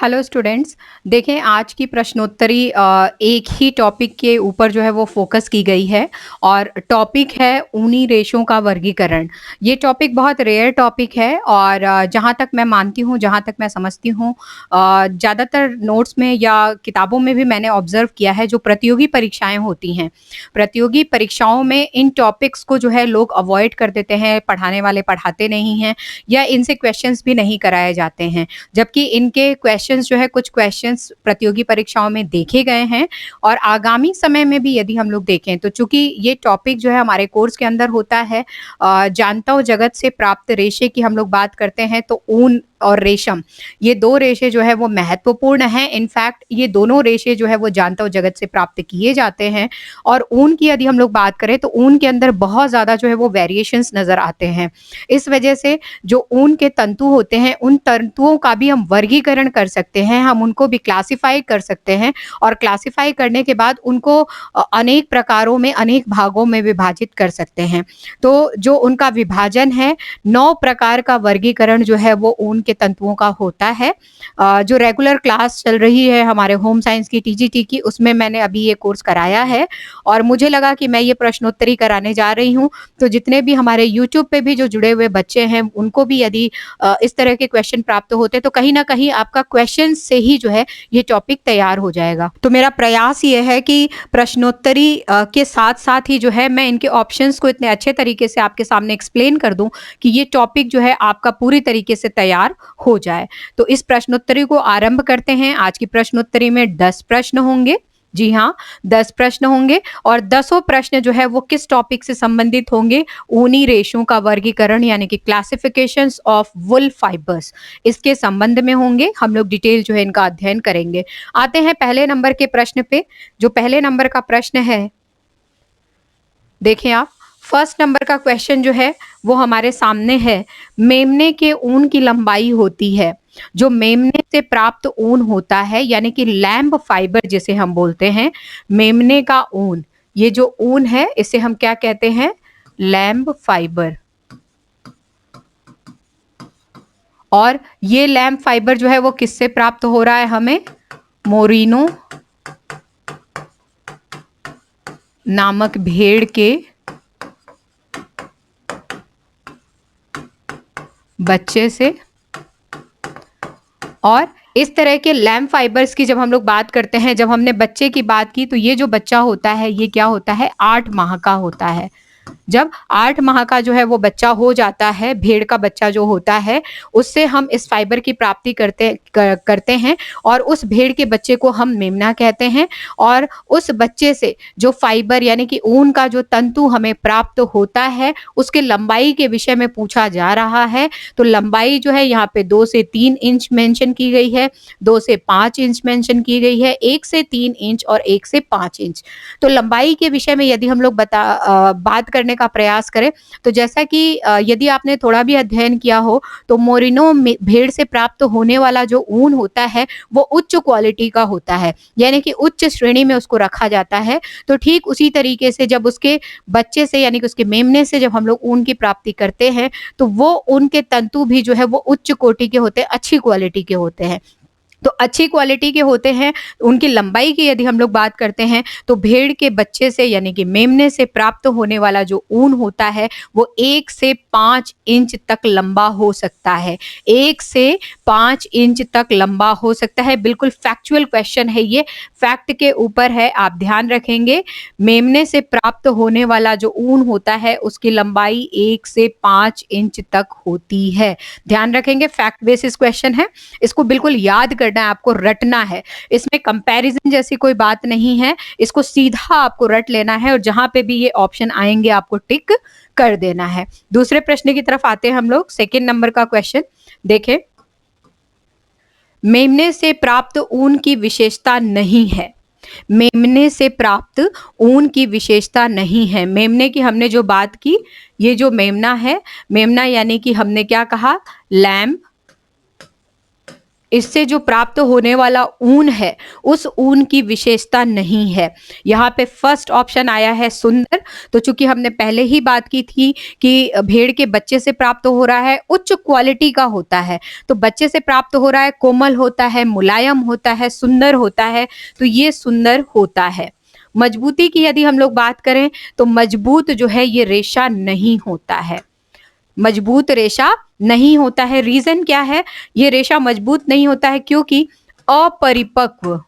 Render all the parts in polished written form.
Hello students. देखें, आज की प्रश्नोत्तरी एक ही टॉपिक के ऊपर जो है वो फोकस की गई है और टॉपिक है ऊनी रेशों का वर्गीकरण। ये टॉपिक बहुत रेयर टॉपिक है और जहाँ तक मैं मानती हूँ, जहाँ तक मैं समझती हूँ, ज़्यादातर नोट्स में या किताबों में भी मैंने ऑब्जर्व किया है, जो प्रतियोगी परीक्षाएं होती हैं, प्रतियोगी परीक्षाओं में इन टॉपिक्स को जो है लोग अवॉइड कर देते हैं, पढ़ाने वाले पढ़ाते नहीं हैं या इनसे क्वेश्चंस भी नहीं कराए जाते हैं। जबकि इनके क्वेश्चंस जो है, कुछ क्वेश्चंस प्रतियोगी परीक्षाओं में देखे गए हैं और आगामी समय में भी यदि हम लोग देखें तो चूंकि ये टॉपिक जो है हमारे कोर्स के अंदर होता है, जानता हूँ जगत से प्राप्त रेशे की हम लोग बात करते हैं, तो ऊन और रेशम, ये दो रेशे जो है वो महत्वपूर्ण हैं। इनफैक्ट ये दोनों रेशे जो है वो जानता हूँ जगत से प्राप्त किए जाते हैं। और ऊन की यदि हम लोग बात करें तो ऊन के अंदर बहुत ज़्यादा जो है वो वेरिएशंस नज़र आते हैं। इस वजह से जो ऊन के तंतु होते हैं, उन तंतुओं का भी हम वर्गीकरण कर सकते हैं, हम उनको भी क्लासिफाई कर सकते हैं और क्लासिफाई करने के बाद उनको अनेक प्रकारों में, अनेक भागों में विभाजित कर सकते हैं। तो जो उनका विभाजन है, 9 प्रकार का वर्गीकरण जो है वो ऊन के तंतुओं का होता है। जो रेगुलर क्लास चल रही है हमारे होम साइंस की, टीजीटी की, उसमें मैंने अभी ये कोर्स कराया है और मुझे लगा कि मैं ये प्रश्नोत्तरी कराने जा रही हूँ। तो जितने भी हमारे यूट्यूब पे भी जो जुड़े हुए बच्चे हैं, उनको भी यदि इस तरह के क्वेश्चन प्राप्त होते तो कहीं ना कहीं आपका क्वेश्चन से ही जो है ये टॉपिक तैयार हो जाएगा। तो मेरा प्रयास ये है कि प्रश्नोत्तरी के साथ साथ ही जो है मैं इनके ऑप्शंस को इतने अच्छे तरीके से आपके सामने एक्सप्लेन कर दूं कि ये टॉपिक जो है आपका पूरी तरीके से तैयार हो जाए। तो इस प्रश्नोत्तरी को आरंभ करते हैं। आज की प्रश्नोत्तरी में 10 प्रश्न होंगे। जी हाँ, 10 प्रश्न होंगे और 10 प्रश्न जो है वो किस टॉपिक से संबंधित होंगे? ऊनी रेशों का वर्गीकरण यानी कि क्लासिफिकेशंस ऑफ वुल फाइबर्स, इसके संबंध में होंगे। हम लोग डिटेल जो है इनका अध्ययन करेंगे। आते हैं पहले नंबर के प्रश्न पे। जो पहले नंबर का प्रश्न है, देखें आप, फर्स्ट नंबर का क्वेश्चन जो है वो हमारे सामने है। मेमने के ऊन की लंबाई होती है, जो मेमने से प्राप्त ऊन होता है यानी कि लैम्ब फाइबर जिसे हम बोलते हैं, मेमने का ऊन, ये जो ऊन है इसे हम क्या कहते हैं? Lamb fibre. और ये लैम्ब फाइबर जो है वो किससे प्राप्त हो रहा है हमें? मोरिनो नामक भेड़ के बच्चे से। और इस तरह के लैम्ब फाइबर्स की जब हम लोग बात करते हैं, जब हमने बच्चे की बात की, तो ये जो बच्चा होता है ये क्या होता है? 8 माह का होता है। जब 8 माह का जो है वो बच्चा हो जाता है, भेड़ का बच्चा जो होता है, उससे हम इस फाइबर की प्राप्ति करते हैं और उस भेड़ के बच्चे को हम मेमना कहते हैं। और उस बच्चे से जो फाइबर यानी कि ऊन का जो तंतु हमें प्राप्त होता है, उसके लंबाई के विषय में पूछा जा रहा है। तो लंबाई जो है यहाँ पे 2 से 3 इंच मेंशन की गई है, 2 से 5 इंच मेंशन की गई है, 1 से 3 इंच और 1 से 5 इंच। तो लंबाई के विषय में यदि हम लोग बात करने का प्रयास करें, तो जैसा कि यदि आपने थोड़ा भी अध्ययन किया हो, तो मोरिनो भेड़ से प्राप्त होने वाला जो ऊन होता है वो उच्च क्वालिटी का होता है, यानी कि उच्च श्रेणी में उसको रखा जाता है। तो ठीक उसी तरीके से जब उसके बच्चे से यानी कि उसके मेमने से जब हम लोग ऊन की प्राप्ति करते हैं, तो वो ऊन के तंतु भी जो है वो उच्च कोटि के होते हैं, अच्छी क्वालिटी के होते हैं। तो अच्छी क्वालिटी के होते हैं। उनकी लंबाई की यदि हम लोग बात करते हैं, तो भेड़ के बच्चे से यानी कि मेमने से प्राप्त होने वाला जो ऊन होता है वो 1 से 5 इंच तक लंबा हो सकता है। 1 से 5 इंच तक लंबा हो सकता है। बिल्कुल फैक्चुअल क्वेश्चन है ये, फैक्ट के ऊपर है, आप ध्यान रखेंगे। मेमने से प्राप्त होने वाला जो ऊन होता है उसकी लंबाई 1 से 5 इंच तक होती है। ध्यान रखेंगे, फैक्ट बेसिस क्वेश्चन है, इसको बिल्कुल याद करना है, आपको रटना है। इसमें कंपैरिजन जैसी कोई बात नहीं है, इसको सीधा आपको रट लेना है और जहां पे भी ये ऑप्शन आएंगे आपको टिक कर देना है। दूसरे प्रश्न की तरफ आते हैं हम लोग। सेकंड नंबर का क्वेश्चन देखें। मेमने से प्राप्त ऊन की विशेषता नहीं है। मेमने से प्राप्त ऊन की विशेषता नहीं है। मेमने की हमने जो बात की, ये जो मेमना है, मेमना यानी कि हमने क्या कहा? लैम्ब इससे जो प्राप्त होने वाला ऊन है, उस ऊन की विशेषता नहीं है। यहाँ पे फर्स्ट ऑप्शन आया है सुंदर। तो चूंकि हमने पहले ही बात की थी कि भेड़ के बच्चे से प्राप्त हो रहा है, उच्च क्वालिटी का होता है, तो बच्चे से प्राप्त हो रहा है, कोमल होता है, मुलायम होता है, सुंदर होता है, तो ये सुंदर होता है। मजबूती की यदि हम लोग बात करें तो मजबूत जो है ये रेशा नहीं होता है, मजबूत रेशा नहीं होता है। रीजन क्या है, ये रेशा मजबूत नहीं होता है क्योंकि अपरिपक्व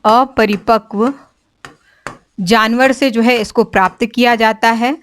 अपरिपक्व जानवर से जो है इसको प्राप्त किया जाता है।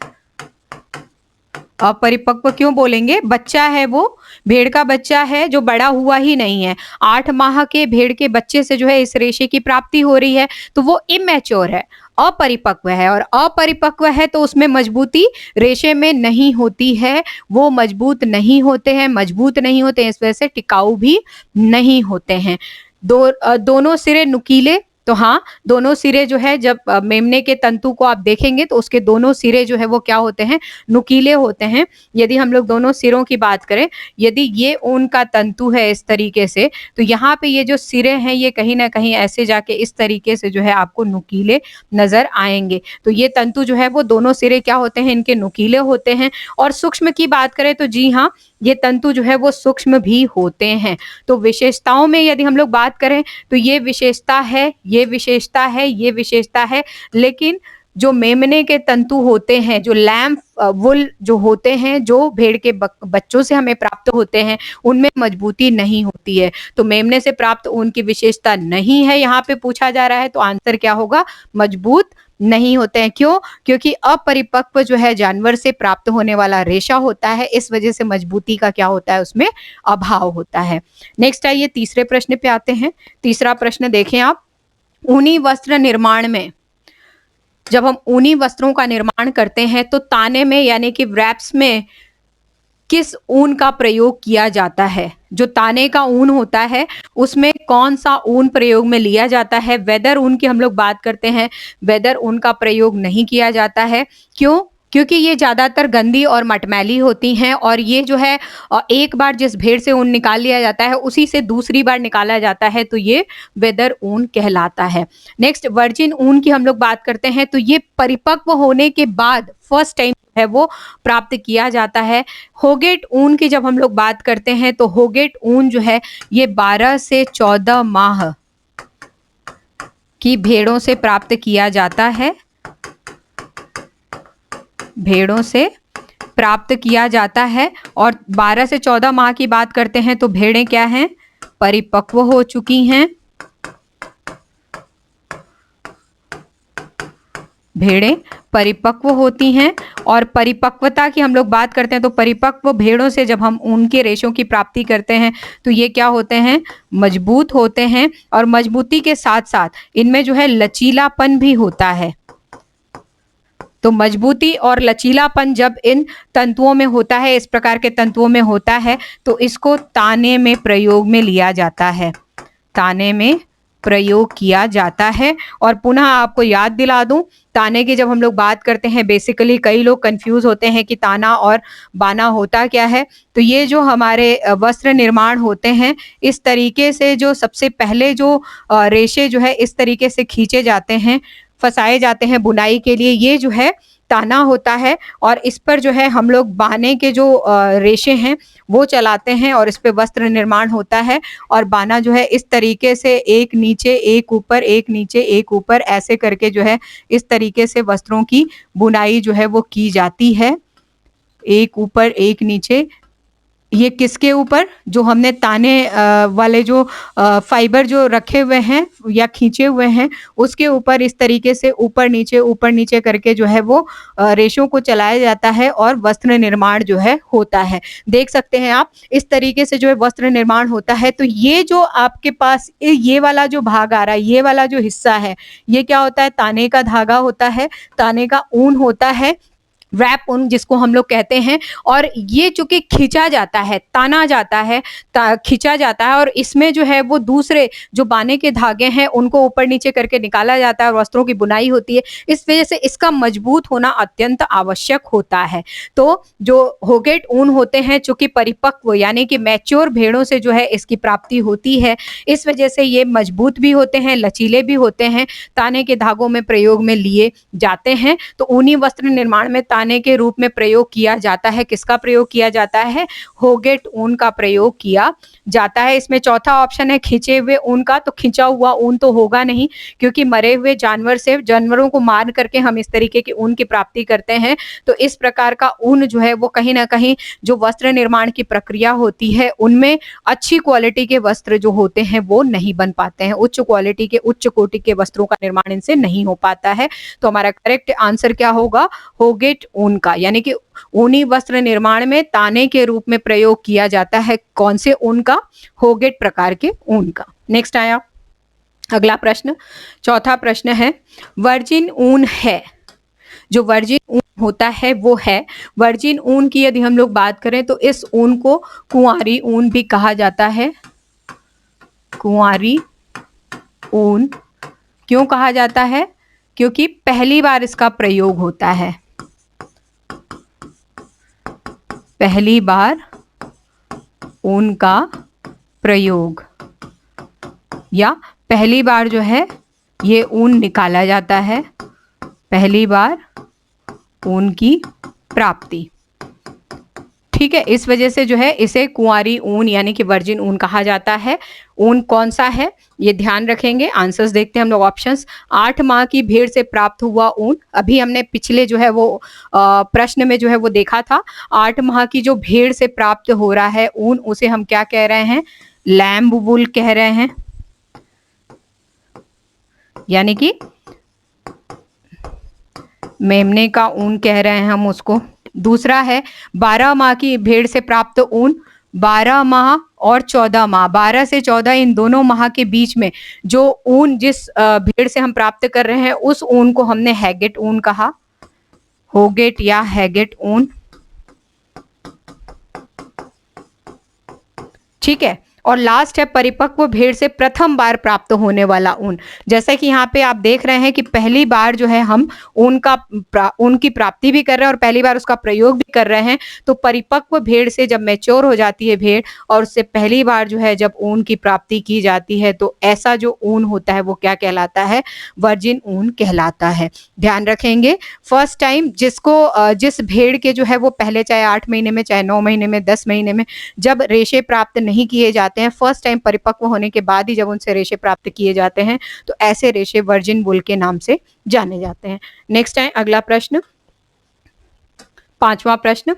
अपरिपक्व क्यों बोलेंगे, बच्चा है वो, भेड़ का बच्चा है जो बड़ा हुआ ही नहीं है। 8 माह के भेड़ के बच्चे से जो है इस रेशे की प्राप्ति हो रही है, तो वो इमेच्योर है, अपरिपक्व है, और अपरिपक्व है तो उसमें मजबूती रेशे में नहीं होती है, वो मजबूत नहीं होते हैं, मजबूत नहीं होते हैं, इस वजह से टिकाऊ भी नहीं होते हैं। दोनों सिरे नुकीले, तो हाँ, दोनों सिरे जो है जब मेमने के तंतु को आप देखेंगे तो उसके दोनों सिरे जो है वो क्या होते हैं, नुकीले होते हैं। यदि हम लोग दोनों सिरों की बात करें, यदि ये ऊन का तंतु है इस तरीके से, तो यहाँ पे ये जो सिरे हैं ये कहीं ना कहीं ऐसे जाके इस तरीके से जो है आपको नुकीले नजर आएंगे। तो ये तंतु जो है वो दोनों सिरे क्या होते हैं, इनके नुकीले होते हैं। और सूक्ष्म की बात करें तो जी हाँ, ये तंतु जो है वो सूक्ष्म भी होते हैं। तो विशेषताओं में यदि हम लोग बात करें तो ये विशेषता है, ये विशेषता है, ये विशेषता है, लेकिन जो मेमने के तंतु होते हैं, जो लैम्प वुल जो होते हैं, जो भेड़ के बच्चों से हमें प्राप्त होते हैं, उनमें मजबूती नहीं होती है। तो मेमने से प्राप्त ऊन की विशेषता नहीं है, यहाँ पे पूछा जा रहा है, तो आंसर क्या होगा, मजबूत नहीं होते हैं। क्यों, क्योंकि अपरिपक्व जो है जानवर से प्राप्त होने वाला रेशा होता है, इस वजह से मजबूती का क्या होता है, उसमें अभाव होता है। नेक्स्ट आइए तीसरे प्रश्न पे आते हैं। तीसरा प्रश्न देखें आप, ऊनी वस्त्र निर्माण में, जब हम ऊनी वस्त्रों का निर्माण करते हैं तो ताने में यानी कि व्रैप्स में किस ऊन का प्रयोग किया जाता है। जो ताने का ऊन होता है उसमें कौन सा ऊन प्रयोग में लिया जाता है। वेदर ऊन की हम लोग बात करते हैं, वेदर ऊन का प्रयोग नहीं किया जाता है। क्यों, क्योंकि ये ज्यादातर गंदी और मटमैली होती हैं, और ये जो है एक बार जिस भेड़ से ऊन निकाल लिया जाता है उसी से दूसरी बार निकाला जाता है, तो ये वेदर ऊन कहलाता है। नेक्स्ट वर्जिन ऊन की हम लोग बात करते हैं, तो ये परिपक्व होने के बाद फर्स्ट टाइम है वो प्राप्त किया जाता है। होगेट ऊन की जब हम लोग बात करते हैं तो होगेट ऊन जो है ये 12 से 14 माह की भेड़ों से प्राप्त किया जाता है, भेड़ों से प्राप्त किया जाता है। और 12 से 14 माह की बात करते हैं तो भेड़ें क्या हैं, परिपक्व हो चुकी हैं, भेड़ें परिपक्व होती हैं। और परिपक्वता की हम लोग बात करते हैं तो परिपक्व भेड़ों से जब हम उनके रेशों की प्राप्ति करते हैं तो ये क्या होते हैं, मजबूत होते हैं। और मजबूती के साथ साथ इनमें जो है लचीलापन भी होता है। तो मजबूती और लचीलापन जब इन तंतुओं में होता है, इस प्रकार के तंतुओं में होता है, तो इसको ताने में प्रयोग में लिया जाता है, ताने में प्रयोग किया जाता है। और पुनः आपको याद दिला दूं, ताने की जब हम लोग बात करते हैं, बेसिकली कई लोग कंफ्यूज होते हैं कि ताना और बाना होता क्या है। तो ये जो हमारे वस्त्र निर्माण होते हैं, इस तरीके से जो सबसे पहले जो रेशे जो है इस तरीके से खींचे जाते हैं, फंसाए जाते हैं बुनाई के लिए, ये जो है ताना होता है। और इस पर जो है हम लोग बाने के जो रेशे हैं वो चलाते हैं और इस पे वस्त्र निर्माण होता है। और बाना जो है इस तरीके से एक नीचे एक ऊपर, एक नीचे एक ऊपर, ऐसे करके जो है इस तरीके से वस्त्रों की बुनाई जो है वो की जाती है, एक ऊपर एक नीचे। ये किसके ऊपर, जो हमने ताने वाले जो फाइबर जो रखे हुए हैं या खींचे हुए हैं उसके ऊपर इस तरीके से ऊपर नीचे करके जो है वो रेशों को चलाया जाता है और वस्त्र निर्माण जो है होता है। देख सकते हैं आप, इस तरीके से जो है वस्त्र निर्माण होता है। तो ये जो आपके पास ये वाला जो भाग आ रहा है, ये वाला जो हिस्सा है, ये क्या होता है, ताने का धागा होता है, ताने का ऊन होता है। रैप ऊन जिसको हम लोग कहते हैं। और ये चूंकि खींचा जाता है, ताना जाता है, खींचा जाता है, और इसमें जो है वो दूसरे जो बाने के धागे हैं उनको ऊपर नीचे करके निकाला जाता है, वस्त्रों की बुनाई होती है। इस वजह से इसका मजबूत होना अत्यंत आवश्यक होता है। तो जो होगेट ऊन होते हैं, चूंकि परिपक्व यानी कि मैच्योर भेड़ों से जो है इसकी प्राप्ति होती है, इस वजह से ये मजबूत भी होते हैं, लचीले भी होते हैं, ताने के धागों में प्रयोग में लिए जाते हैं। तो ऊनी वस्त्र निर्माण में ताने के रूप में प्रयोग किया जाता है। किसका प्रयोग किया जाता है? होगेट ऊन का प्रयोग किया जाता है। इसमें चौथा ऑप्शन है खिंचे हुए ऊन का। तो खिंचा हुआ ऊन तो होगा नहीं, क्योंकि मरे हुए जानवर से, जानवरों को मार करके हम इस तरीके के ऊन की प्राप्ति करते हैं। तो इस प्रकार का ऊन जो है वो कहीं ना कहीं जो वस्त्र निर्माण की प्रक्रिया होती है उनमें अच्छी क्वालिटी के वस्त्र जो होते हैं वो नहीं बन पाते हैं। उच्च क्वालिटी के, उच्च कोटि के वस्त्रों का निर्माण इनसे नहीं हो पाता है। तो हमारा करेक्ट आंसर क्या होगा? होगेट ऊन का, यानी कि ऊनी वस्त्र निर्माण में ताने के रूप में प्रयोग किया जाता है। कौन से ऊन का? होगेट प्रकार के ऊन का। नेक्स्ट आया अगला प्रश्न। चौथा प्रश्न है, वर्जिन ऊन है, जो वर्जिन ऊन होता है वो है, वर्जिन ऊन की यदि हम लोग बात करें तो इस ऊन को कुंवारी ऊन भी कहा जाता है। कुंवारी ऊन क्यों कहा जाता है? क्योंकि पहली बार इसका प्रयोग होता है, पहली बार ऊन का प्रयोग, या पहली बार जो है ये ऊन निकाला जाता है, पहली बार ऊन की प्राप्ति। ठीक है, इस वजह से जो है इसे कुंवारी ऊन यानी कि वर्जिन ऊन कहा जाता है। ऊन कौन सा है ये ध्यान रखेंगे। आंसर्स देखते हैं हम लोग ऑप्शंस। 8 माह की भेड़ से प्राप्त हुआ ऊन, अभी हमने पिछले जो है वो प्रश्न में जो है वो देखा था। 8 माह की जो भेड़ से प्राप्त हो रहा है ऊन, उसे हम क्या कह रहे हैं? लैम्ब वूल कह रहे हैं, यानी कि मेमने का ऊन कह रहे हैं हम उसको। दूसरा है 12 माह की भेड़ से प्राप्त ऊन। 12 माह और 14 माह, 12 से 14 इन दोनों माह के बीच में जो ऊन जिस भेड़ से हम प्राप्त कर रहे हैं उस ऊन को हमने हैगेट ऊन कहा, होगेट या हैगेट ऊन। ठीक है, और लास्ट है परिपक्व भेड़ से प्रथम बार प्राप्त होने वाला ऊन। जैसा कि यहाँ पे आप देख रहे हैं कि पहली बार जो है हम ऊन की प्राप्ति भी कर रहे हैं और पहली बार उसका प्रयोग भी कर रहे हैं। तो परिपक्व भेड़ से जब मैच्योर हो जाती है भेड़ और उससे पहली बार जो है जब ऊन की प्राप्ति की जाती है तो ऐसा जो ऊन होता है वो क्या कहलाता है? वर्जिन ऊन कहलाता है। ध्यान रखेंगे, फर्स्ट टाइम जिस भेड़ के जो है वो पहले चाहे 8 महीने में, चाहे 9 महीने में, 10 महीने में जब रेशे प्राप्त नहीं किए जाते हैं, फर्स्ट टाइम परिपक्व होने के बाद ही जब उनसे रेशे प्राप्त किए जाते हैं तो ऐसे रेशे वर्जिन वूल के नाम से जाने जाते हैं। नेक्स्ट है अगला प्रश्न, 5वां प्रश्न।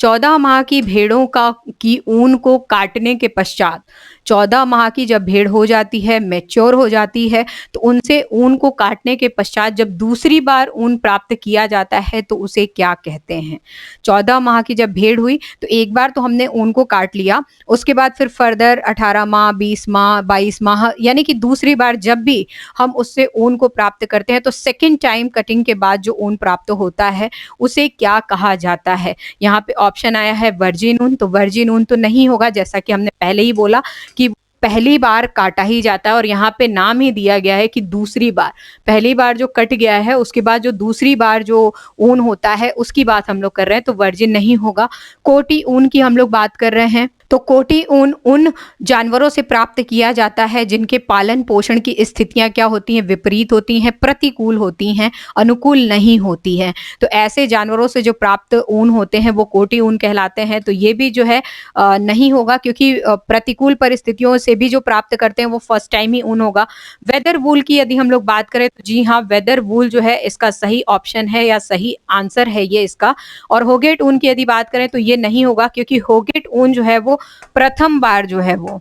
14 माह की भेड़ों की ऊन को काटने के पश्चात, 14 माह की जब भेड़ हो जाती है, मैच्योर हो जाती है, तो उनसे ऊन को काटने के पश्चात जब दूसरी बार ऊन प्राप्त किया जाता है तो उसे क्या कहते हैं? 14 माह की जब भेड़ हुई तो एक बार तो हमने ऊन को काट लिया, उसके बाद फिर फर्दर 18 माह, 20 माह, 22 माह, यानी कि दूसरी बार जब भी हम उससे ऊन को प्राप्त करते हैं तो सेकेंड टाइम कटिंग के बाद जो ऊन प्राप्त होता है उसे क्या कहा जाता है? यहाँ पे ऑप्शन आया है वर्जिन ऊन, तो वर्जिन ऊन तो नहीं होगा, जैसा कि हमने पहले ही बोला कि पहली बार काटा ही जाता है और यहाँ पे नाम ही दिया गया है कि दूसरी बार। पहली बार जो कट गया है उसके बाद जो दूसरी बार जो ऊन होता है उसकी बात हम लोग कर रहे हैं, तो वर्जिन नहीं होगा। कोटी ऊन की हम लोग बात कर रहे हैं, तो कोटी ऊन उन जानवरों से प्राप्त किया जाता है जिनके पालन पोषण की स्थितियां क्या होती हैं? विपरीत होती हैं, प्रतिकूल होती हैं, अनुकूल नहीं होती हैं। तो ऐसे जानवरों से जो प्राप्त ऊन होते हैं वो कोटी ऊन कहलाते हैं। तो ये भी जो है नहीं होगा, क्योंकि प्रतिकूल परिस्थितियों से भी जो प्राप्त करते हैं वो फर्स्ट टाइम ही ऊन होगा। वेदर वूल की यदि हम लोग बात करें तो जी हाँ, वेदर वूल जो है इसका सही ऑप्शन है या सही आंसर है ये इसका। और होगेट ऊन की यदि बात करें तो ये नहीं होगा, क्योंकि होगेट ऊन जो है वो प्रथम बार जो है वो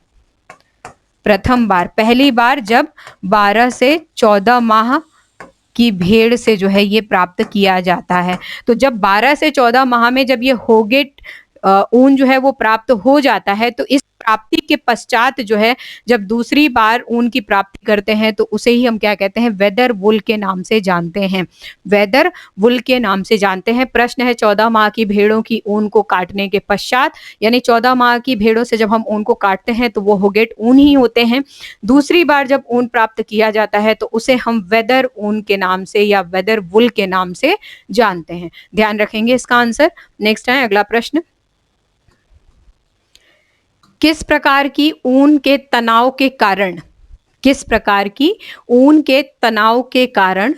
प्रथम बार, पहली बार जब 12 से 14 माह की भेड़ से जो है ये प्राप्त किया जाता है। तो जब 12 से 14 माह में जब ये होगेट ऊन जो है वो प्राप्त हो जाता है तो इस प्राप्ति के पश्चात जो है जब दूसरी बार ऊन की प्राप्ति करते हैं तो उसे ही हम क्या कहते हैं, वेदर वुल के नाम से जानते हैं, वेदर वुल के नाम से जानते हैं। प्रश्न है 14 माह की भेड़ों की ऊन को काटने के पश्चात, यानी 14 माह की भेड़ों से जब हम ऊन को काटते हैं तो वो होगेट ऊन ही होते हैं। दूसरी बार जब ऊन प्राप्त किया जाता है तो उसे हम वेदर ऊन के नाम से या वेदर वुल के नाम से जानते हैं। ध्यान रखेंगे इसका आंसर। नेक्स्ट है अगला प्रश्न, किस प्रकार की ऊन के तनाव के कारण, किस प्रकार की ऊन के तनाव के कारण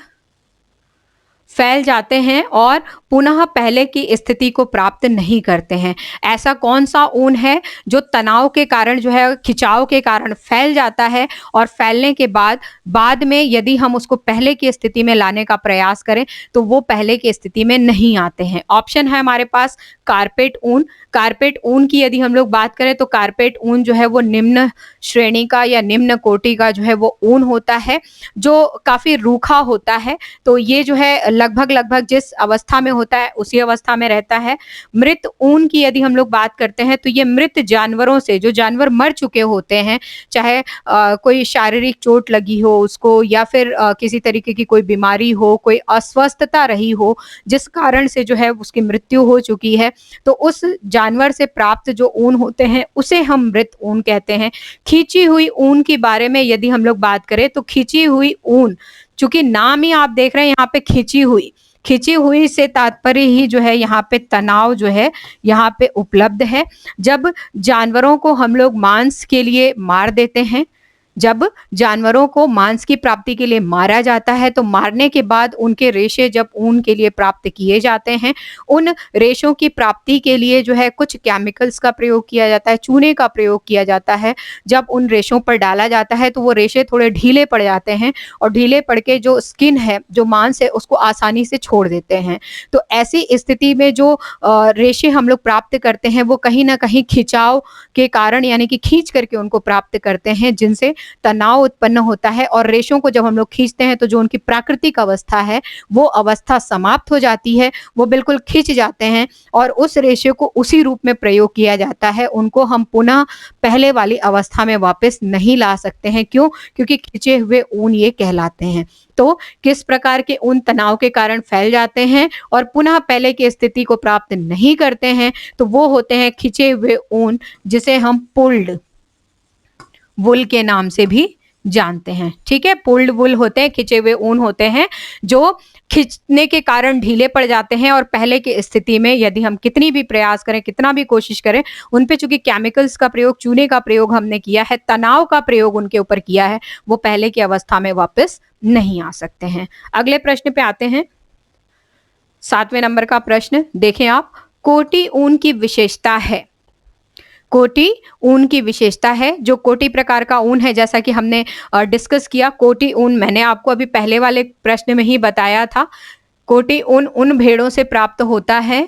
फैल जाते हैं और पुनः पहले की स्थिति को प्राप्त नहीं करते हैं? ऐसा कौन सा ऊन है जो तनाव के कारण जो है, खिंचाव के कारण फैल जाता है और फैलने के बाद में यदि हम उसको पहले की स्थिति में लाने का प्रयास करें तो वो पहले की स्थिति में नहीं आते हैं? ऑप्शन है हमारे पास कारपेट ऊन। कारपेट ऊन की यदि हम लोग बात करें तो कारपेट ऊन जो है वो निम्न श्रेणी का या निम्न कोटि का जो है वो ऊन होता है, जो काफी रूखा होता है। तो ये जो है लगभग लगभग जिस अवस्था में होता है उसी अवस्था में रहता है। मृत ऊन की यदि हम लोग बात करते हैं तो ये मृत जानवरों से, जो जानवर मर चुके होते हैं, चाहे कोई शारीरिक चोट लगी हो उसको या फिर किसी तरीके की कोई बीमारी हो, कोई अस्वस्थता रही हो जिस कारण से जो है उसकी मृत्यु हो चुकी है, तो उस जानवर से प्राप्त जो ऊन होते हैं उसे हम मृत ऊन कहते हैं। खींची हुई ऊन के बारे में यदि हम लोग बात करें तो खींची हुई ऊन, चूंकि नाम ही आप देख रहे हैं यहाँ पे खिंची हुई से तात्पर्य ही जो है यहाँ पे तनाव जो है यहाँ पे उपलब्ध है। जब जानवरों को हम लोग मांस के लिए मार देते हैं, जब जानवरों को मांस की प्राप्ति के लिए मारा जाता है तो मारने के बाद उनके रेशे जब ऊन के लिए प्राप्त किए जाते हैं, उन रेशों की प्राप्ति के लिए जो है कुछ केमिकल्स का प्रयोग किया जाता है, चूने का प्रयोग किया जाता है। जब उन रेशों पर डाला जाता है तो वो रेशे थोड़े ढीले पड़ जाते हैं और ढीले पड़ के जो स्किन है, जो मांस है, उसको आसानी से छोड़ देते हैं। तो ऐसी स्थिति में जो रेशे हम लोग प्राप्त करते हैं वो कहीं ना कहीं खिंचाव के कारण, यानी कि खींच करके उनको प्राप्त करते हैं, जिनसे तनाव उत्पन्न होता है। और रेशों को जब हम लोग खींचते हैं तो जो उनकी प्राकृतिक अवस्था है वो अवस्था समाप्त हो जाती है, वो बिल्कुल खिंच जाते हैं और उस रेशे को उसी रूप में प्रयोग किया जाता है। उनको हम पुनः पहले वाली अवस्था में वापस नहीं ला सकते हैं। क्यों? क्योंकि खिंचे हुए ऊन ये कहलाते हैं। तो किस प्रकार के ऊन तनाव के कारण फैल जाते हैं और पुनः पहले की स्थिति को प्राप्त नहीं करते हैं? तो वो होते हैं खिंचे हुए ऊन, जिसे हम पुल्ड वुल के नाम से भी जानते हैं। ठीक है, पुल्ड वुल होते हैं, खिंचे हुए ऊन होते हैं जो खींचने के कारण ढीले पड़ जाते हैं और पहले की स्थिति में यदि हम कितनी भी प्रयास करें, कितना भी कोशिश करें, उन पे चूंकि केमिकल्स का प्रयोग, चूने का प्रयोग हमने किया है, तनाव का प्रयोग उनके ऊपर किया है, वो पहले की अवस्था में वापस नहीं आ सकते हैं। अगले प्रश्न पे आते हैं। 7वें नंबर का प्रश्न देखें आप, कोटी ऊन की विशेषता है। कोटी ऊन की विशेषता है। जो कोटी प्रकार का ऊन है, जैसा कि हमने डिस्कस किया, कोटी ऊन मैंने आपको अभी पहले वाले प्रश्न में ही बताया था। कोटी ऊन उन भेड़ों से प्राप्त होता है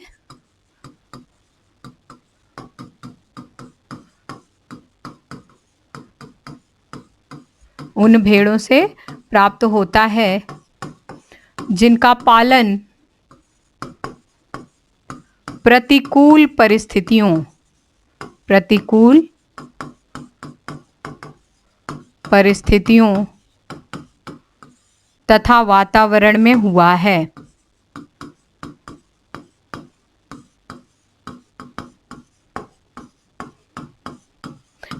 उन भेड़ों से प्राप्त होता है जिनका पालन प्रतिकूल परिस्थितियों तथा वातावरण में हुआ है।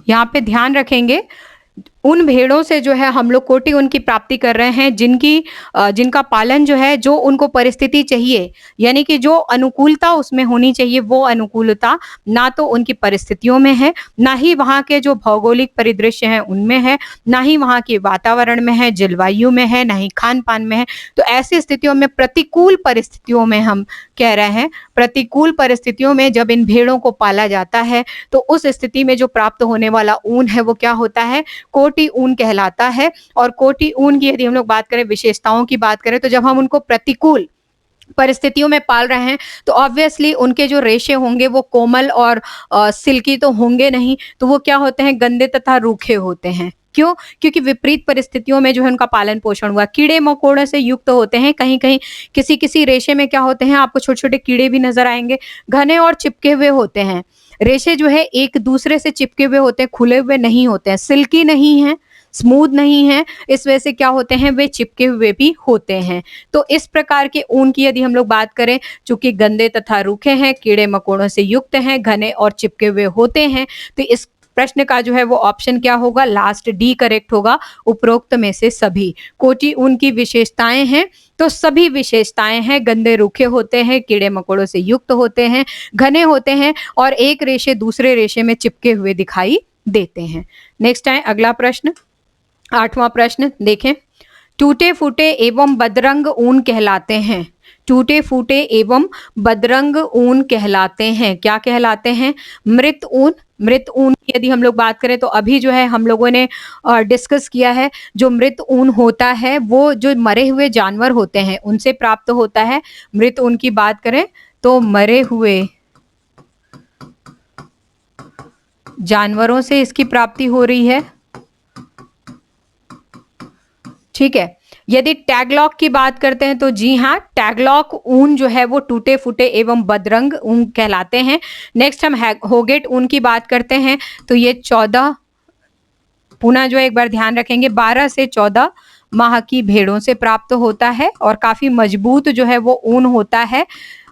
यहाँ पे ध्यान रखेंगे, उन भेड़ों से जो है हम लोग कोटी ऊन की प्राप्ति कर रहे हैं जिनका पालन जो है, जो उनको परिस्थिति चाहिए, यानी कि जो अनुकूलता उसमें होनी चाहिए, वो अनुकूलता ना तो उनकी परिस्थितियों में है, ना ही वहाँ के जो भौगोलिक परिदृश्य हैं उनमें है, ना ही वहाँ के वातावरण में है, जलवायु में है, ना ही खान पान में है। तो ऐसी स्थितियों में, प्रतिकूल परिस्थितियों में, हम कह रहे हैं प्रतिकूल परिस्थितियों में जब इन भेड़ों को पाला जाता है तो उस स्थिति में जो प्राप्त होने वाला ऊन है वो क्या होता है? कोटी ऊन कहलाता है। और कोटी ऊन की यदि हम लोग बात करें, विशेषताओं की बात करें, तो जब हम उनको प्रतिकूल परिस्थितियों में पाल रहे हैं तो ऑब्वियसली उनके जो रेशे होंगे वो कोमल और सिल्की तो होंगे नहीं, तो वो क्या होते हैं? गंदे तथा रूखे होते हैं। क्यों? क्योंकि विपरीत परिस्थितियों में जो है उनका पालन पोषण हुआ, कीड़े मकोड़े से युक्त होते हैं। कहीं कहीं किसी किसी रेशे में क्या होते हैं, आपको छोटे छोटे कीड़े भी नजर आएंगे, घने और चिपके हुए होते हैं। रेशे जो है एक दूसरे से चिपके हुए होते हैं, खुले हुए नहीं होते हैं, सिल्की नहीं है, स्मूथ नहीं है, इस वजह से क्या होते हैं, वे चिपके हुए भी होते हैं। तो इस प्रकार के ऊन की यदि हम लोग बात करें, चूंकि गंदे तथा रूखे हैं, कीड़े मकोड़ों से युक्त हैं, घने और चिपके हुए होते हैं, तो इस प्रश्न का जो है वो ऑप्शन क्या होगा, लास्ट डी करेक्ट होगा, उपरोक्त में से सभी। कोटी ऊन की विशेषताएं हैं, तो सभी विशेषताएं हैं, गंदे रूखे होते हैं, कीड़े मकोड़ों से युक्त होते हैं, घने होते हैं और एक रेशे दूसरे रेशे में चिपके हुए दिखाई देते हैं। नेक्स्ट है अगला प्रश्न, 8वां प्रश्न देखें, टूटे फूटे एवं बदरंग ऊन कहलाते हैं। टूटे फूटे एवं बदरंग ऊन कहलाते हैं, क्या कहलाते हैं, मृत ऊन। मृत ऊन की यदि हम लोग बात करें तो अभी जो है हम लोगों ने डिस्कस किया है, जो मृत ऊन होता है वो जो मरे हुए जानवर होते हैं उनसे प्राप्त होता है। मृत ऊन की बात करें तो मरे हुए जानवरों से इसकी प्राप्ति हो रही है, ठीक है। यदि टैगलॉक की बात करते हैं तो जी हाँ, टैगलॉक ऊन जो है वो टूटे फूटे एवं बदरंग ऊन कहलाते हैं। नेक्स्ट हम होगेट ऊन की बात करते हैं तो ये 14, पुनः जो एक बार ध्यान रखेंगे, 12 से 14 माह की भेड़ों से प्राप्त होता है और काफी मजबूत जो है वो ऊन होता है,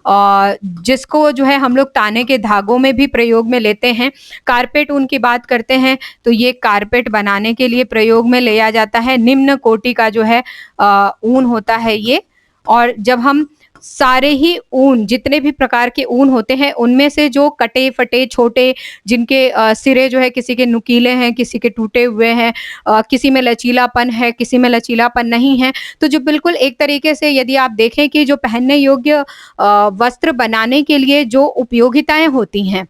जिसको जो है हम लोग ताने के धागों में भी प्रयोग में लेते हैं। कारपेट ऊन की बात करते हैं तो ये कारपेट बनाने के लिए प्रयोग में लिया जाता है। निम्न कोटि का जो है ऊन होता है ये। और जब हम सारे ही ऊन, जितने भी प्रकार के ऊन होते हैं उनमें से जो कटे फटे छोटे, जिनके सिरे जो है किसी के नुकीले हैं, किसी के टूटे हुए हैं, किसी में लचीलापन है, किसी में लचीलापन नहीं है, तो जो बिल्कुल एक तरीके से यदि आप देखें कि जो पहनने योग्य वस्त्र बनाने के लिए जो उपयोगिताएं होती हैं,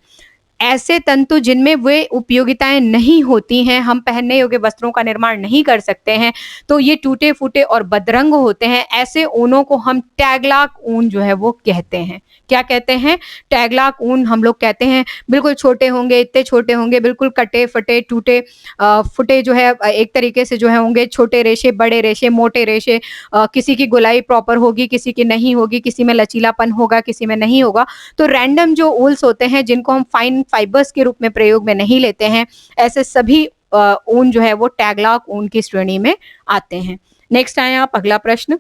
ऐसे तंतु जिनमें वे उपयोगिताएं नहीं होती हैं, हम पहनने योग्य वस्त्रों का निर्माण नहीं कर सकते हैं, तो ये टूटे फूटे और बदरंग होते हैं। ऐसे ऊनों को हम टैगलॉक ऊन जो है वो कहते हैं। क्या कहते हैं, टैगलॉक ऊन हम लोग कहते हैं। बिल्कुल छोटे होंगे, इतने छोटे होंगे, बिल्कुल कटे फटे टूटे फुटे जो है एक तरीके से जो है होंगे, छोटे रेशे, बड़े रेशे, मोटे रेशे, किसी की गोलाई प्रॉपर होगी, किसी की नहीं होगी, किसी में लचीलापन होगा, किसी में नहीं होगा। तो रैंडम जो ऊल्स होते हैं जिनको हम फाइन फाइबर्स के रूप में प्रयोग में नहीं लेते हैं, ऐसे सभी ऊन जो है वो टैगलॉक ऊन की श्रेणी में आते हैं। नेक्स्ट आए आप अगला प्रश्न।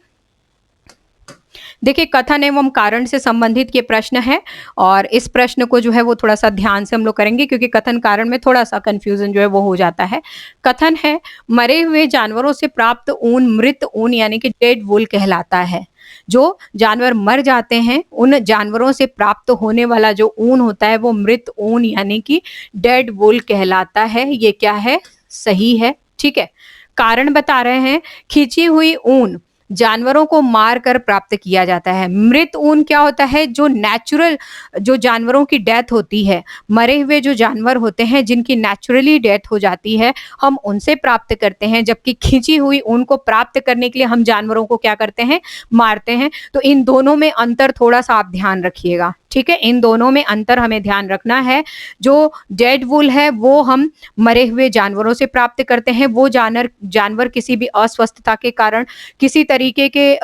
देखिए, कथन एवं कारण से संबंधित ये प्रश्न है और इस प्रश्न को जो है वो थोड़ा सा ध्यान से हम लोग करेंगे, क्योंकि कथन कारण में थोड़ा सा कंफ्यूजन जो है वो हो जाता है। कथन है, मरे हुए जानवरों से प्राप्त ऊन मृत ऊन यानी कि डेड वूल कहलाता है। जो जानवर मर जाते हैं उन जानवरों से प्राप्त होने वाला जो ऊन होता है वो मृत ऊन यानी कि डेड वूल कहलाता है। ये क्या है, सही है, ठीक है। कारण बता रहे हैं, खींची हुई ऊन जानवरों को मार कर प्राप्त किया जाता है। मृत ऊन क्या होता है, जो नेचुरल, जो जानवरों की डेथ होती है, मरे हुए जो जानवर होते हैं जिनकी नेचुरली डेथ हो जाती है, हम उनसे प्राप्त करते हैं। जबकि खींची हुई ऊन को प्राप्त करने के लिए हम जानवरों को क्या करते हैं, मारते हैं। तो इन दोनों में अंतर थोड़ा सा आप ध्यान रखिएगा, ठीक है। इन दोनों में अंतर हमें ध्यान रखना है। जो डेड वूल है वो हम मरे हुए जानवरों से प्राप्त करते हैं। वो जानवर किसी भी अस्वस्थता के कारण, किसी तरीके के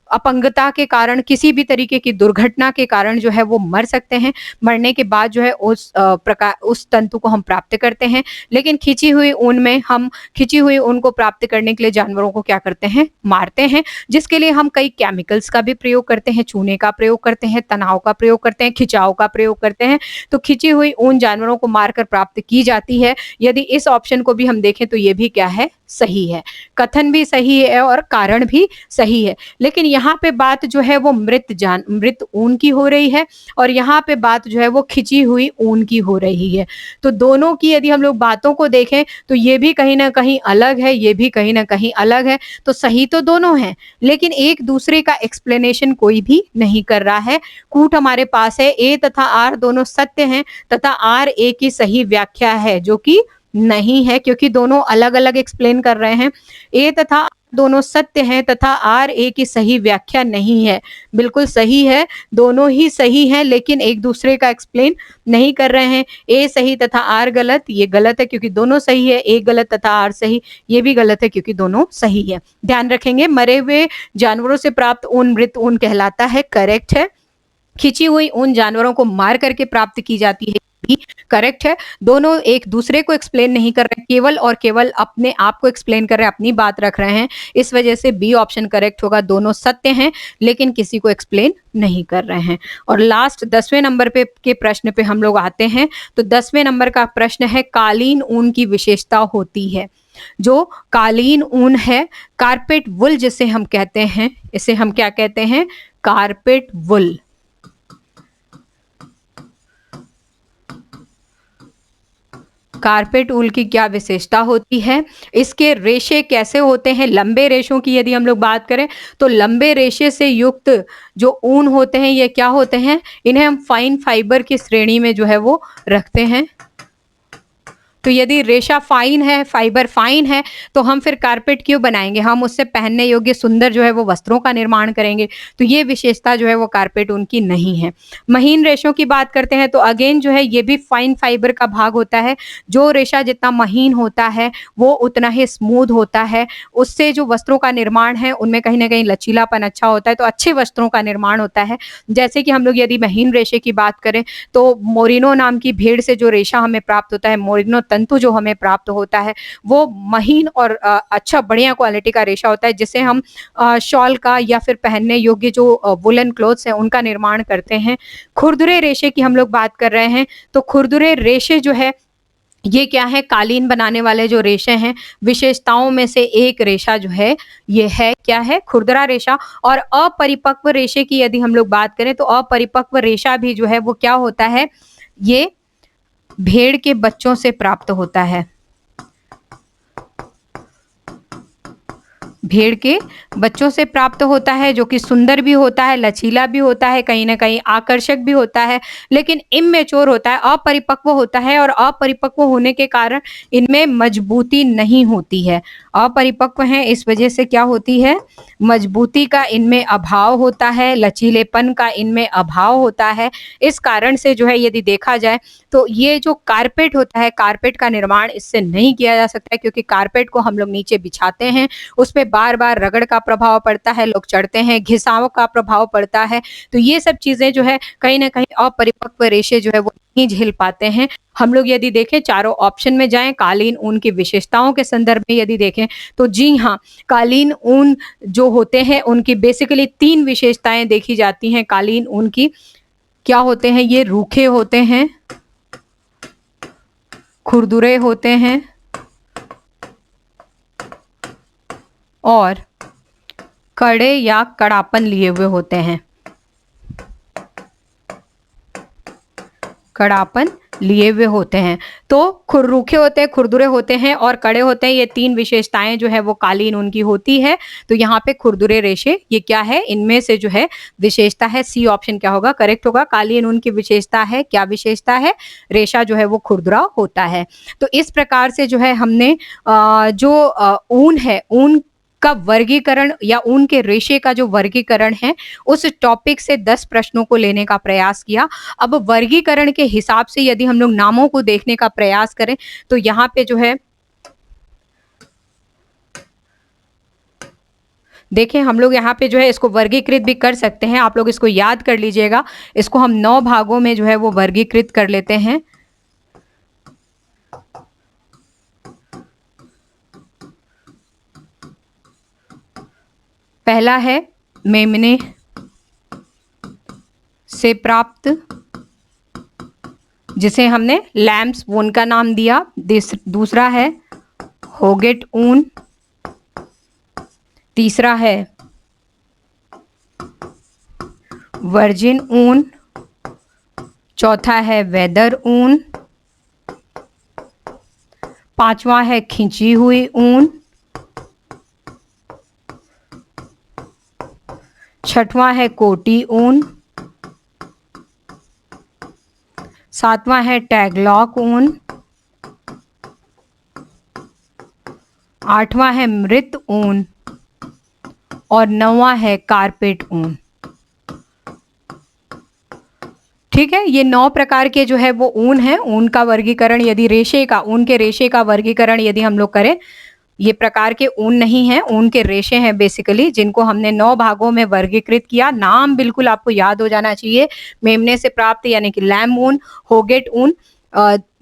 अपंगता के कारण, किसी भी तरीके की दुर्घटना के कारण जो है वो मर सकते हैं। मरने के बाद जो है उस प्रकार उस तंतु को हम प्राप्त करते हैं। लेकिन खींची हुई ऊन में हम खींची हुई ऊन को प्राप्त करने के लिए जानवरों को क्या करते हैं, मारते हैं, जिसके लिए हम कई केमिकल्स का भी प्रयोग करते हैं, चूने का प्रयोग करते हैं, तनाव का प्रयोग करते हैं, खिंचाव का प्रयोग करते हैं। तो खींची हुई ऊन जानवरों को मारकर प्राप्त की जाती है। यदि इस ऑप्शन को भी हम देखें तो ये भी क्या है, सही है। कथन भी सही है और कारण भी सही है। लेकिन यहाँ पे बात जो है वो मृत ऊन की हो रही है और यहाँ पे बात जो है वो खिंची हुई ऊन की हो रही है। तो दोनों की यदि हम लोग बातों को देखें तो ये भी कहीं ना कहीं अलग है, ये भी कहीं ना कहीं अलग है। तो सही तो दोनों हैं, लेकिन एक दूसरे का एक्सप्लेनेशन कोई भी नहीं कर रहा है। कूट हमारे पास है, ए तथा आर दोनों सत्य हैं तथा आर ए की सही व्याख्या है, जो कि नहीं है, क्योंकि दोनों अलग अलग एक्सप्लेन कर रहे हैं। ए तथा दोनों सत्य हैं तथा आर ए की सही व्याख्या नहीं है। बिल्कुल सही है, दोनों ही सही हैं, लेकिन एक दूसरे का एक्सप्लेन नहीं कर रहे हैं। ए सही तथा आर गलत, ये गलत है क्योंकि दोनों सही है। ए गलत तथा आर सही, ये भी गलत है क्योंकि दोनों सही है। ध्यान रखेंगे, मरे हुए जानवरों से प्राप्त ऊन मृत ऊन कहलाता है, करेक्ट है। खिंची हुई ऊन जानवरों को मार करके प्राप्त की जाती है, बी करेक्ट है। दोनों एक दूसरे को एक्सप्लेन नहीं कर रहे, केवल और केवल अपने आप को एक्सप्लेन कर रहे हैं, अपनी बात रख रहे हैं, इस वजह से बी ऑप्शन करेक्ट होगा। दोनों सत्य हैं लेकिन किसी को एक्सप्लेन नहीं कर रहे हैं। और लास्ट 10वें नंबर पे के प्रश्न पे हम लोग आते हैं। तो 10वें नंबर का प्रश्न है, कालीन ऊन की विशेषता होती है। जो कालीन ऊन है, कारपेट वुल जिसे हम कहते हैं, इसे हम क्या कहते हैं? कारपेट वुल। कारपेट ऊल की क्या विशेषता होती है? इसके रेशे कैसे होते हैं? लंबे रेशों की यदि हम लोग बात करें तो लंबे रेशे से युक्त जो ऊन होते हैं ये क्या होते हैं? इन्हें हम फाइन फाइबर की श्रेणी में जो है वो रखते हैं। तो यदि रेशा फाइन है, फाइबर फाइन है, तो हम फिर कारपेट क्यों बनाएंगे? हम उससे पहनने योग्य सुंदर जो है वो वस्त्रों का निर्माण करेंगे। तो ये विशेषता जो है वो कारपेट उनकी नहीं है। महीन रेशों की बात करते हैं तो अगेन जो है ये भी फाइन फाइबर का भाग होता है। जो रेशा जितना महीन होता है वो उतना ही स्मूथ होता है। उससे जो वस्त्रों का निर्माण है उनमें कहीं ना कहीं लचीलापन अच्छा होता है, तो अच्छे वस्त्रों का निर्माण होता है। जैसे कि हम लोग यदि महीन रेशे की बात करें तो मोरिनो नाम की भेड़ से जो रेशा हमें प्राप्त होता है, मोरिनो तंतु जो हमें प्राप्त होता है, वो महीन और अच्छा बढ़िया क्वालिटी का रेशा होता है, जिसे हम शॉल का या फिर पहनने योग्य जो वुलन क्लोथ्स हैं उनका निर्माण करते हैं। खुरदुरे रेशे की हम लोग बात कर रहे हैं, तो खुरदुरे रेशे जो है ये क्या है? कालीन बनाने वाले जो रेशे हैं, विशेषताओं में से एक रेशा जो है ये है क्या है? खुरदरा रेशा। और अपरिपक्व रेशे की यदि हम लोग बात करें तो अपरिपक्व रेशा भी जो है वो क्या होता है? ये भेड़ के बच्चों से प्राप्त होता है। भेड़ के बच्चों से प्राप्त होता है, जो कि सुंदर भी होता है, लचीला भी होता है, कहीं ना कहीं आकर्षक भी होता है, लेकिन इमेच्योर होता है, अपरिपक्व होता है। और अपरिपक्व होने के कारण इनमें मजबूती नहीं होती है। अपरिपक्व हैं इस वजह से क्या होती है? मजबूती का इनमें अभाव होता है, लचीलेपन का इनमें अभाव होता है। इस कारण से जो है यदि देखा जाए तो ये जो कारपेट होता है, कारपेट का निर्माण इससे नहीं किया जा सकता है, क्योंकि कारपेट को हम लोग नीचे बिछाते हैं, उसमें बार बार रगड़ का प्रभाव पड़ता है, लोग चढ़ते हैं, घिसाव का प्रभाव पड़ता है। तो ये सब चीजें जो है कहीं ना कहीं अपरिपक्व रेशे जो है वो नहीं झेल पाते हैं। हम लोग यदि देखें चारों ऑप्शन में जाएं, कालीन ऊन की विशेषताओं के संदर्भ में यदि देखें तो जी हाँ, कालीन ऊन जो होते हैं उनकी बेसिकली 3 विशेषताएं देखी जाती हैं कालीन ऊन की। क्या होते हैं? ये रूखे होते हैं, खुरदुरे होते हैं और कड़े या कड़ापन लिए हुए होते हैं। कड़ापन लिए हुए होते हैं। तो रूखे होते हैं, खुरदुरे होते हैं और कड़े होते हैं। ये 3 विशेषताएं जो है वो कालीन ऊन की होती है। तो यहाँ पे खुरदुरे रेशे ये क्या है? इनमें से जो है विशेषता है, सी ऑप्शन क्या होगा? करेक्ट होगा। कालीन ऊन की विशेषता है, क्या विशेषता है? रेशा जो है वो खुरदुरा होता है। तो इस प्रकार से जो है हमने जो ऊन है, ऊन का वर्गीकरण या ऊन के रेशे का जो वर्गीकरण है उस टॉपिक से 10 प्रश्नों को लेने का प्रयास किया। अब वर्गीकरण के हिसाब से यदि हम लोग नामों को देखने का प्रयास करें तो यहाँ पे जो है देखें, हम लोग यहाँ पे जो है इसको वर्गीकृत भी कर सकते हैं। आप लोग इसको याद कर लीजिएगा। इसको हम 9 भागों में जो है वो वर्गीकृत कर लेते हैं। पहला है मेमने से प्राप्त, जिसे हमने लैम्स वून का नाम दिया। दूसरा है होगेट ऊन। तीसरा है वर्जिन ऊन। चौथा है वेदर ऊन। पांचवा है खिंची हुई ऊन। छठवां है कोटी ऊन। सातवां है टैगलॉक ऊन। आठवां है मृत ऊन और 9वां है कारपेट ऊन। ठीक है, ये 9 प्रकार के जो है वो ऊन है। ऊन का वर्गीकरण यदि रेशे का, ऊन के रेशे का वर्गीकरण यदि हम लोग करें, ये प्रकार के ऊन नहीं है, ऊन के रेशे हैं बेसिकली, जिनको हमने 9 भागों में वर्गीकृत किया। नाम बिल्कुल आपको याद हो जाना चाहिए। मेमने से प्राप्त यानी कि लैम ऊन, होगेट ऊन,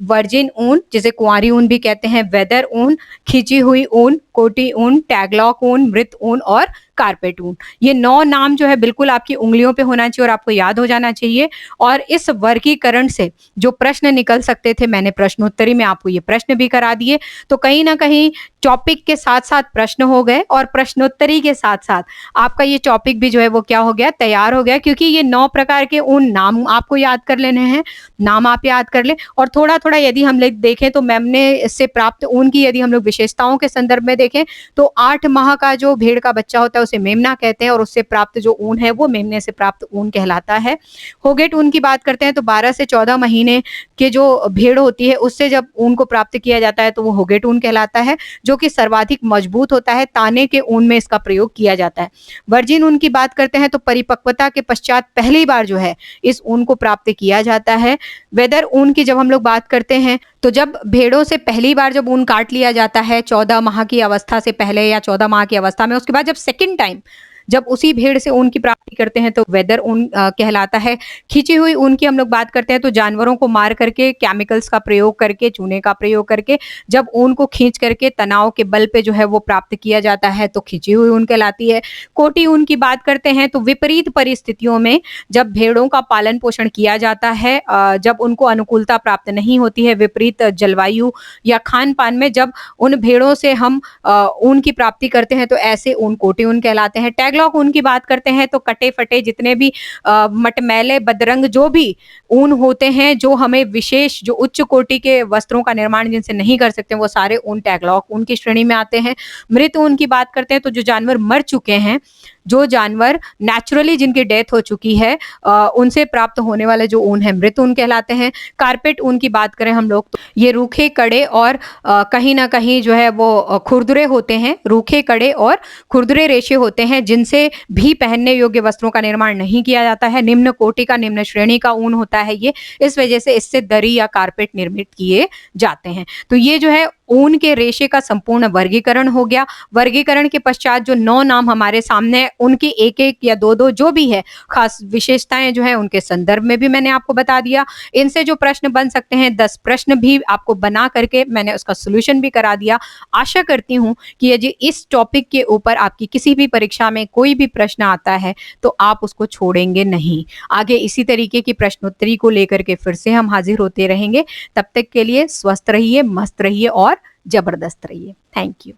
वर्जिन ऊन जिसे कुंवारी ऊन भी कहते हैं, वेदर ऊन, खींची हुई ऊन, कोटी ऊन, टैगलॉक ऊन, मृत ऊन और कारपेट ऊन। ये 9 नाम जो है बिल्कुल आपकी उँगलियों पे होना चाहिए और आपको याद हो जाना चाहिए। और इस वर्गीकरण से जो प्रश्न निकल सकते थे, मैंने प्रश्नोत्तरी में आपको ये प्रश्न भी करा दिए। तो कहीं न कहीं टॉपिक के साथ-साथ प्रश्न हो गए और प्रश्नोत्तरी के साथ-साथ आपका ये टॉपिक भी जो है वो क्या हो गया, तैयार हो गया, क्योंकि ये 9 प्रकार के ऊन नाम आपको याद कर लेने हैं, नाम आप याद कर लें। और थोड़ा-थोड़ा यदि हम लोग देखें तो मेमने से प्राप्त ऊन की यदि हम लोग विशेषताओं के संदर्भ में देखें तो 8 माह का जो भेड़ का बच्चा होता है उसे मेमना कहते हैं और उससे प्राप्त जो ऊन है वो मेमने से प्राप्त ऊन कहलाता है। होगेट ऊन की बात करते हैं तो 12 से 14 महीने के जो भेड़ होती है उससे जब ऊन को प्राप्त किया जाता है तो वो होगेट ऊन कहलाता है, जो कि सर्वाधिक मजबूत होता है। ताने के ऊन में इसका प्रयोग किया जाता है। वर्जिन ऊन की बात करते हैं तो परिपक्वता के पश्चात पहली बार जो है इस ऊन को प्राप्त किया जाता है। वेदर ऊन की जब हम लोग बात करते हैं तो जब भेड़ों से पहली बार जब ऊन काट लिया जाता है 14 माह की अवस्था से पहले या 14 माह की अवस्था में, उसके बाद जब सेकंड टाइम जब उसी भेड़ से ऊन की प्राप्ति करते हैं तो वेदर ऊन कहलाता है। खींची हुई ऊन की हम लोग बात करते हैं तो जानवरों को मार करके, केमिकल्स का प्रयोग करके, चूने का प्रयोग करके जब ऊन को खींच करके तनाव के बल पे जो है वो प्राप्त किया जाता है तो खींची हुई ऊन कहलाती है। कोटी ऊन की बात करते हैं तो विपरीत परिस्थितियों में जब भेड़ों का पालन पोषण किया जाता है, जब उनको अनुकूलता प्राप्त नहीं होती है, विपरीत जलवायु या खान पान में जब उन भेड़ों से हम ऊन की प्राप्ति करते हैं तो ऐसे ऊन कोटी ऊन कहलाते हैं। टैगलॉक ऊन की बात करते हैं तो कटे फटे जितने भी मटमैले बदरंग जो भी ऊन होते हैं, जो हमें विशेष जो उच्च कोटि के वस्त्रों का निर्माण जिनसे नहीं कर सकते, वो सारे ऊन टैगलॉक ऊन की श्रेणी में आते हैं। मृत ऊन की बात करते हैं तो जो जानवर मर चुके हैं, जो जानवर नेचुरली जिनकी डेथ हो चुकी है, उनसे प्राप्त होने वाले जो ऊन है मृत ऊन कहलाते हैं। कारपेट ऊन की बात करें हम लोग तो ये रूखे कड़े और कहीं ना कहीं जो है वो खुरदुरे होते हैं, रूखे कड़े और खुरदुरे रेशे होते हैं जिनसे भी पहनने योग्य वस्त्रों का निर्माण नहीं किया जाता है। निम्न कोटि का, निम्न श्रेणी का ऊन होता है ये, इस वजह से इससे दरी या कारपेट निर्मित किए जाते हैं। तो ये जो है ऊन के रेशे का संपूर्ण वर्गीकरण हो गया। वर्गीकरण के पश्चात जो 9 नाम हमारे सामने, उनकी एक-एक या 2-2 जो भी है खास विशेषताएं जो है उनके संदर्भ में भी मैंने आपको बता दिया। इनसे जो प्रश्न बन सकते हैं 10 प्रश्न भी आपको बना करके मैंने उसका सॉल्यूशन भी करा दिया। आशा करती हूँ कि यदि इस टॉपिक के ऊपर आपकी किसी भी परीक्षा में कोई भी प्रश्न आता है तो आप उसको छोड़ेंगे नहीं। आगे इसी तरीके की प्रश्नोत्तरी को लेकर के फिर से हम हाजिर होते रहेंगे। तब तक के लिए स्वस्थ रहिए, मस्त रहिए और जबरदस्त रहिए। Thank you.